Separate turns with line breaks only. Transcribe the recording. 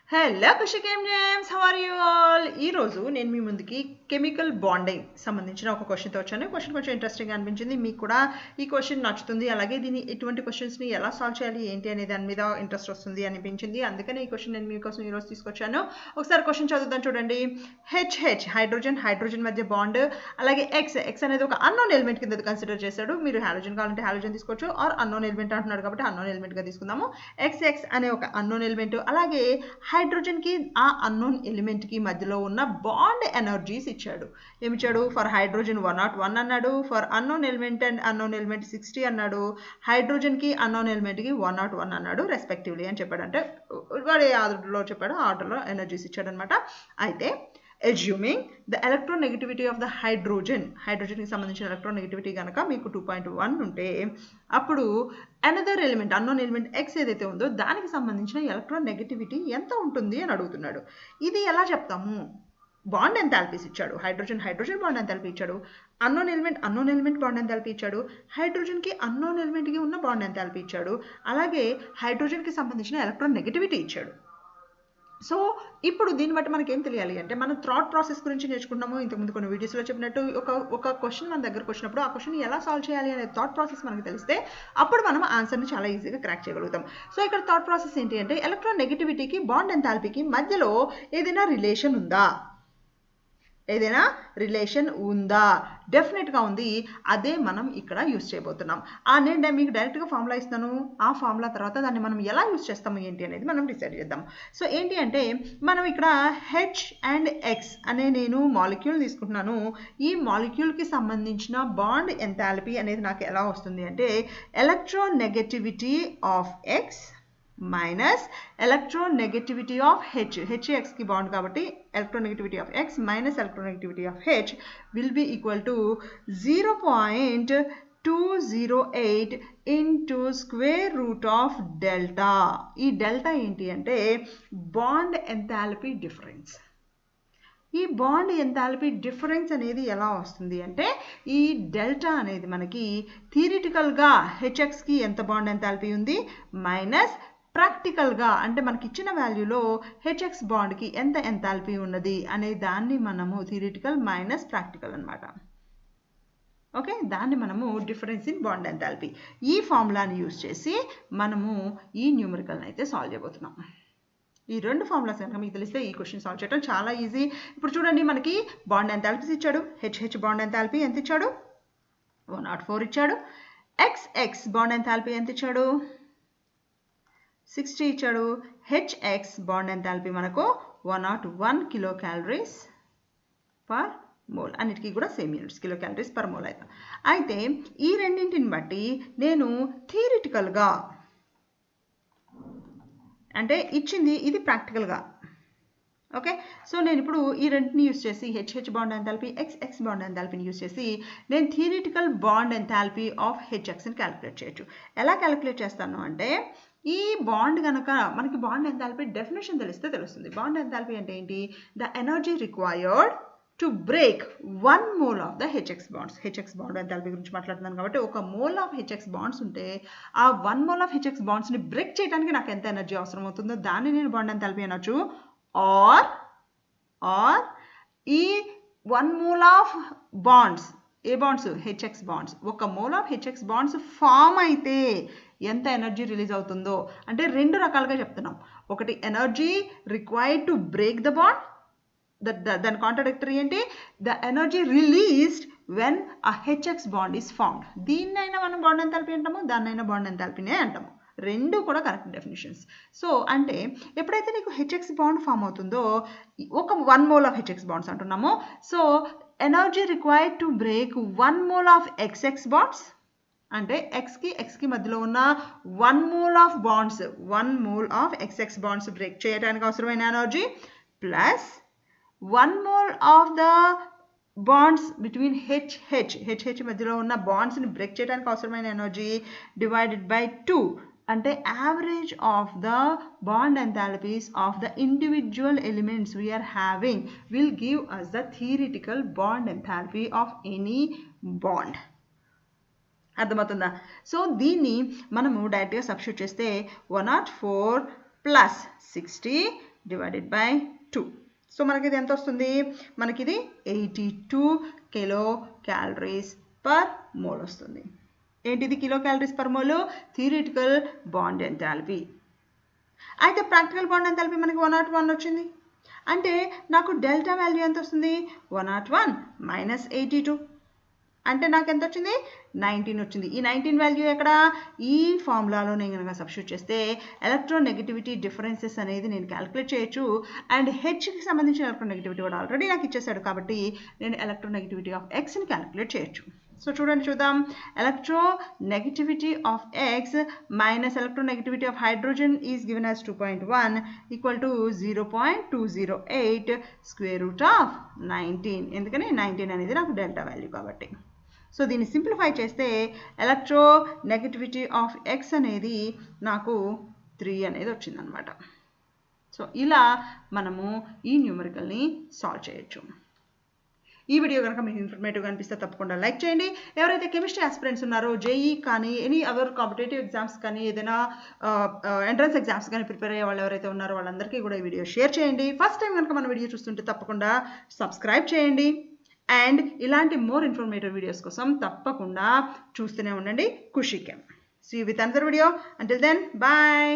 Hello కుషికేమ్ James, how are you all? ఈరోజు నేను మీ ముందుకి కెమికల్ బాండింగ్ సంబంధించిన ఒక క్వశ్చన్తో వచ్చాను. క్వశ్చన్ కొంచెం ఇంట్రెస్టింగ్ అనిపించింది, మీకు కూడా ఈ క్వశ్చన్ నచ్చుతుంది, అలాగే దీన్ని ఇటువంటి క్వశ్చన్స్ని ఎలా సాల్వ్ చేయాలి ఏంటి అనే దాని మీద ఇంట్రెస్ట్ వస్తుంది అనిపించింది. అందుకనే ఈ క్వశ్చన్ నేను మీకోసం ఈరోజు తీసుకొచ్చాను. ఒకసారి క్వశ్చన్ చదువుతాను చూడండి. హెచ్ హైడ్రోజన్ మధ్య బాండ్, అలాగే ఎక్స్ అనేది ఒక అన్నోన్ ఎలిమెంట్ కింద కన్సిడర్ చేశాడు. మీరు హాలోజన్ కావాలంటే హాలోజన్ తీసుకోవచ్చు, ఆర్ అన్నోన్ ఎలిమెంట్ అంటున్నాడు కాబట్టి అన్నోన్ ఎలిమెంట్గా తీసుకుందాము. ఎక్స్ అనే ఒక అన్నోన్ ఎలిమెంట్, అలాగే హైడ్రోజన్కి ఆ అన్నోన్ ఎలిమెంట్కి మధ్యలో ఉన్న బాండ్ ఎనర్జీస్ ఇచ్చాడు. ఏమిచ్చాడు? ఫర్ హైడ్రోజన్ 101 అన్నాడు, for unknown element and unknown element 60 అన్నాడు, హైడ్రోజన్కి అన్నోన్ ఎలిమెంట్కి 101 అన్నాడు రెస్పెక్టివ్లీ అని చెప్పాడు. అంటే వాడు ఏ ఆర్డర్లో చెప్పాడు ఆ ఆర్డర్లో ఎనర్జీస్ ఇచ్చాడు అనమాట. అయితే assuming the electronegativity of the హైడ్రోజన్కి సంబంధించిన ఎలక్ట్రోనెగటివిటీ కనుక మీకు 2.1 ఉంటే అప్పుడు another element unknown element X ఏదైతే ఉందో దానికి సంబంధించిన ఎలక్ట్రోనెగటివిటీ ఎంత ఉంటుంది అని అడుగుతున్నాడు. ఇది ఎలా చెప్తాము? బాండ్ ఎంథాల్పీస్ ఇచ్చాడు. హైడ్రోజన్ బాండ్ ఎంథాల్పీ ఇచ్చాడు, అన్నోన్ ఎలిమెంట్ బాండ్ ఎంథాల్పీ ఇచ్చాడు, హైడ్రోజన్కి అన్నోన్ ఎలిమెంట్కి ఉన్న బాండ్ ఎంథాల్పీ ఇచ్చాడు, అలాగే హైడ్రోజన్కి సంబంధించిన ఎలక్ట్రోనెగటివిటీ ఇచ్చాడు. సో ఇప్పుడు దీన్ని బట్టి మనకి ఏం తెలియాలి అంటే, మనం థాట్ ప్రాసెస్ గురించి నేర్చుకున్నాము ఇంతకుముందు కొన్ని వీడియోస్లో చెప్పినట్టు. ఒక క్వశ్చన్ మన దగ్గరకు వచ్చినప్పుడు ఆ క్వశ్చన్ ఎలా సాల్వ్ చేయాలి అనే థాట్ ప్రాసెస్ మనకు తెలిస్తే అప్పుడు మనం ఆన్సర్ని చాలా ఈజీగా క్రాక్ చేయగలుగుతాం. సో ఇక్కడ థాట్ ప్రాసెస్ ఏంటి అంటే, ఎలక్ట్రోనెగటివిటీకి బాండ్ ఎంథాల్పీకి మధ్యలో ఏదైనా రిలేషన్ ఉందా? డెఫినెట్గా ఉంది. అదే మనం ఇక్కడ యూస్ చేయబోతున్నాం. నేను మీకు డైరెక్ట్గా ఫార్ములా ఇస్తాను, ఆ ఫార్ములా తర్వాత దాన్ని మనం ఎలా యూస్ చేస్తాము ఏంటి అనేది మనం డిసైడ్ చేద్దాం. సో ఏంటి అంటే, మనం ఇక్కడ హెచ్ అండ్ ఎక్స్ అనే నేను మాలిక్యూల్ తీసుకుంటున్నాను. ఈ మాలిక్యూల్కి సంబంధించిన బాండ్ ఎంథాల్పీ అనేది నాకు ఎలా వస్తుంది అంటే, electronegativity of X minus electronegativity of హెచ్కి బాండ్ కాబట్టి electronegativity of x minus electronegativity of h will be equal to 0.208 into square root of delta. ఈ డెల్టా ఏంటి అంటే బాండ్ ఎంథాల్పీ డిఫరెన్స్. ఈ బాండ్ ఎంథాల్పీ డిఫరెన్స్ అనేది ఎలా వస్తుంది అంటే, ఈ డెల్టా అనేది మనకి థియరిటికల్గా హెచ్ఎక్స్కి ఎంత బాండ్ ఎంథాల్పీ ఉంది మైనస్ ప్రాక్టికల్గా అంటే మనకి ఇచ్చిన వాల్యూలో హెచ్ఎక్స్ బాండ్కి ఎంత ఎంథాల్పీ ఉన్నది అనే దాన్ని మనము థియరిటికల్ మైనస్ ప్రాక్టికల్ అనమాట. ఓకే, దాన్ని మనము డిఫరెన్స్ ఇన్ బాండ్ ఎంథాల్పీ ఈ ఫార్ములాని యూజ్ చేసి మనము ఈ న్యూమరికల్ని అయితే సాల్వ్ చేయబోతున్నాం. ఈ రెండు ఫార్ములాస్ కనుక మీకు తెలిస్తే ఈ క్వశ్చన్ సాల్వ్ చేయడం చాలా ఈజీ. ఇప్పుడు చూడండి, మనకి బాండ్ ఎంథాల్పీస్ ఇచ్చాడు. హెచ్ బాండ్ ఎంథాల్పీ ఎంత ఇచ్చాడు? 104 ఇచ్చాడు. ఎక్స్ బాండ్ ఎంథాల్పీ ఎంత ఇచ్చాడు? 60 ఇచ్చాడు. హెచ్ఎక్స్ బాండ్ ఎంథాల్పీ మనకు 101 కిలో క్యాలరీస్ పర్ మోల్. అన్నిటికీ కూడా same units, kilo calories per mole అయితే ఈ రెండింటిని బట్టి నేను థియరిటికల్గా అంటే ఇచ్చింది ఇది ప్రాక్టికల్గా. ఓకే, సో నేను ఇప్పుడు ఈ రెండింటిని యూస్ చేసి H bond enthalpy X bond ఎంథాల్పీని యూస్ చేసి నేను థియరిటికల్ బాండ్ ఎంథాల్పీ ఆఫ్ హెచ్ఎక్స్ని క్యాలిక్యులేట్ చేయొచ్చు. ఎలా క్యాలిక్యులేట్ చేస్తాను అంటే, ఈ బాండ్ కనుక మనకి బాండ్ ఎంథాల్పీ డెఫినేషన్ తెలిస్తే తెలుస్తుంది. బాండ్ ఎంథాల్పీ అంటే ఏంటి? The energy required to break 1 mole of the HX bond enthalpy గురించి మాట్లాడుతున్నాను కాబట్టి, ఒక మోల్ ఆఫ్ హెచ్ఎక్స్ బాండ్స్ ఉంటే ఆ 1 మోల్ ఆఫ్ హెచ్ఎక్స్ బాండ్స్ని బ్రేక్ చేయడానికి నాకు ఎంత ఎనర్జీ అవసరం అవుతుందో దాన్ని నేను బాండ్ ఎంథాల్పీ అనొచ్చు. ఆర్ ఈ 1 మోల్ ఆఫ్ బాండ్స్, ఏ బాండ్స్? HX bonds. ఒక mole of HX bonds form అయితే ఎంత ఎనర్జీ రిలీజ్ అవుతుందో అంటే రెండు రకాలుగా చెప్తున్నాం. ఒకటి energy required to break the bond, దాని కాంట్రాడిక్టరీ ఏంటి? The energy released when a HX bond is formed. దీన్నైనా మనం బాండ్ ఎంథాల్పీ అంటాము, దాన్నైనా బాండ్ ఎంథాల్పీనే అంటాము. రెండు కూడా కరెక్ట్ డెఫినేషన్స్. సో అంటే ఎప్పుడైతే నీకు హెచ్ఎక్స్ బాండ్ ఫామ్ అవుతుందో, ఒక 1 మోల్ ఆఫ్ హెచ్ఎక్స్ బాండ్స్ అంటున్నాము. So energy required to break 1 mole of XX bonds అంటే ఎక్స్కి మధ్యలో ఉన్న 1 mole of bonds, 1 mole of XX bonds break చేయడానికి అవసరమైన energy plus 1 mole of the bonds between H మధ్యలో ఉన్న బాండ్స్ని బ్రేక్ చేయడానికి అవసరమైన ఎనర్జీ డివైడెడ్ బై 2 అంటే average of the bond enthalpies of the individual elements we are having will give us the theoretical bond enthalpy of any bond. అర్థమవుతుందా? So దీన్ని మనము డైరెక్ట్గా substitute చేస్తే 104 ప్లస్ 60 డివైడెడ్ బై 2. సో మనకి ఇది ఎంత వస్తుంది? మనకి ఇది 82 కిలో క్యాలరీస్ పర్ మోల్ వస్తుంది. ఏంటిది kilo calories per mole? Theoretical bond enthalpy. అయితే ప్రాక్టికల్ బాండ్ ఎంథాల్పీ మనకి 101 వచ్చింది. అంటే నాకు డెల్టా వాల్యూ ఎంత వస్తుంది? 101 మైనస్ 82 అంటే నాకు ఎంత వచ్చింది? 19 వచ్చింది. ఈ 19 వాల్యూ ఎక్కడ? ఈ ఫార్ములాలో నేను కనుక సబ్స్టిట్యూట్ చేస్తే ఎలక్ట్రోనెగటివిటీ డిఫరెన్సెస్ అనేది నేను క్యాలిక్యులేట్ చేయొచ్చు. అండ్ హెచ్కి సంబంధించిన ఎలక్ట్రోనెగటివిటీ కూడా ఆల్రెడీ నాకు ఇచ్చేసాడు కాబట్టి నేను ఎలక్ట్రోనెగటివిటీ ఆఫ్ ఎక్స్ని క్యాలిక్యులేట్ చేయొచ్చు. సో చూద్దాం. Electronegativity of X minus electronegativity of hydrogen is given as 2.1 equal to 0.208 square root of 19. ఎందుకని 19 అనేది నాకు డెల్టా వాల్యూ కాబట్టి. సో దీన్ని సింప్లిఫై చేస్తే ఎలక్ట్రోనెగటివిటీ ఆఫ్ ఎక్స్ అనేది నాకు 3 అనేది వచ్చిందనమాట. సో ఇలా మనము ఈ న్యూమరికల్ని సాల్వ్ చేయొచ్చు. ఈ వీడియో కనుక మీకు ఇన్ఫర్మేటివ్గా అనిపిస్తే తప్పకుండా లైక్ చేయండి. ఎవరైతే కెమిస్ట్రీ ఆస్పిరెంట్స్ ఉన్నారో జేఈ కానీ ఎనీ అదర్ కాంపిటేటివ్ ఎగ్జామ్స్ కానీ ఏదైనా ఎంట్రన్స్ ఎగ్జామ్స్ కానీ ప్రిపేర్ అయ్యే వాళ్ళు ఎవరైతే ఉన్నారో వాళ్ళందరికీ కూడా ఈ వీడియో షేర్ చేయండి. ఫస్ట్ టైం కనుక మన వీడియో చూస్తుంటే తప్పకుండా సబ్స్క్రైబ్ చేయండి. అండ్ ఇలాంటి మోర్ ఇన్ఫర్మేటివ్ వీడియోస్ కోసం తప్పకుండా చూస్తూనే ఉండండి Khushi Chem. See you with another video. Until then bye.